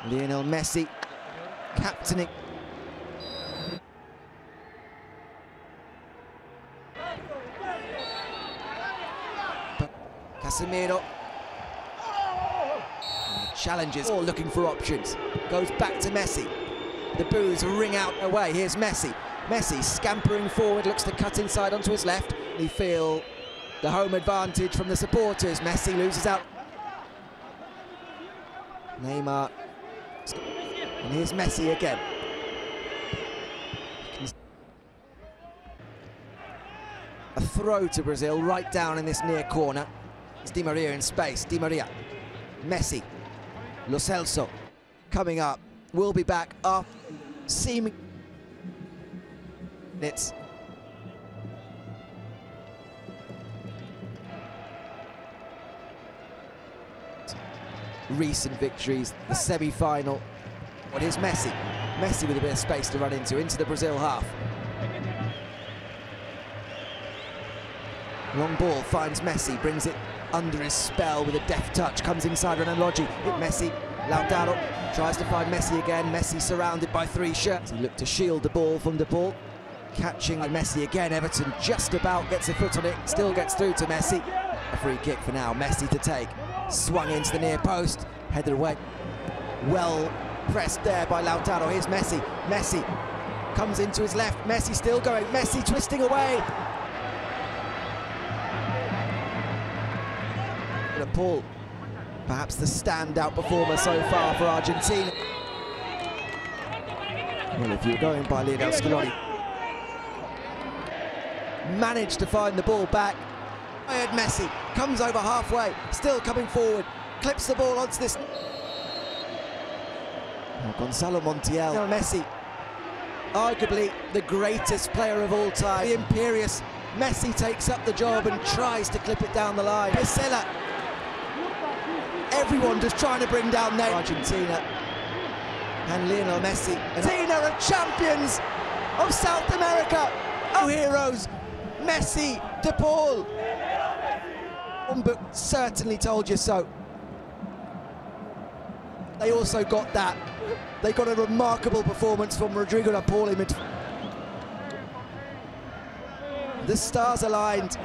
Lionel Messi captaining. Casemiro challenges, or looking for options. Goes back to Messi. The boos ring out away. Here's Messi. Messi scampering forward, looks to cut inside onto his left. They feel the home advantage from the supporters. Messi loses out. Neymar. And here's Messi again. A throw to Brazil right down in this near corner. It's Di Maria in space. Di Maria. Messi. Lo Celso coming up. Will be back after seeming minutes. Recent victories, the semi-final. Well, here's Messi. Messi with a bit of space to run into the Brazil half. Long ball finds Messi, brings it under his spell with a deft touch, comes inside on Anlogi. Hit Messi, Lautaro tries to find Messi again. Messi surrounded by three shirts. He looked to shield the ball from the ball. Catching Messi again, Everton just about gets a foot on it, still gets through to Messi. A free kick for now, Messi to take. Swung into the near post, headed away. Well pressed there by Lautaro. Here's Messi. Messi comes into his left. Messi still going. Messi twisting away. Paul, perhaps the standout performer so far for Argentina. Well, if you're going by Lionel Scaloni, managed to find the ball back. Messi comes over halfway, still coming forward, clips the ball onto this. Gonzalo Montiel. Messi, arguably the greatest player of all time, the imperious. Messi takes up the job and tries to clip it down the line. Piscella. Everyone just trying to bring down Argentina. And Lionel Messi. Argentina are champions of South America. Oh, heroes. Messi, De Paul. But certainly told you so. They also got that. They got a remarkable performance from Rodrigo De Paul in midfield. The stars aligned.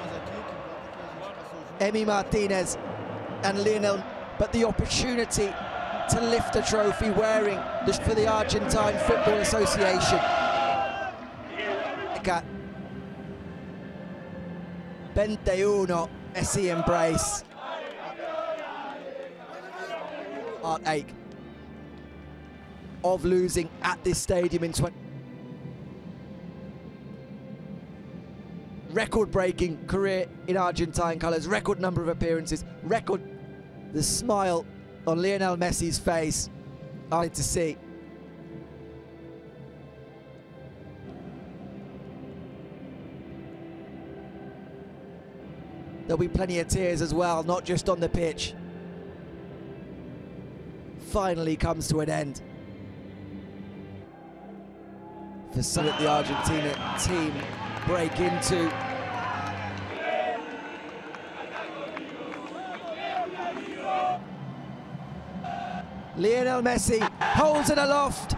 Emi Martinez and Lionel, but the opportunity to lift a trophy wearing this for the Argentine Football Association. 21, Messi embrace. Heartache of losing at this stadium in 20. Record-breaking career in Argentine colours, record number of appearances, record. The smile on Lionel Messi's face, I need to see. There'll be plenty of tears as well, not just on the pitch. Finally comes to an end. For some of the Argentina team break into. Lionel Messi holds it aloft.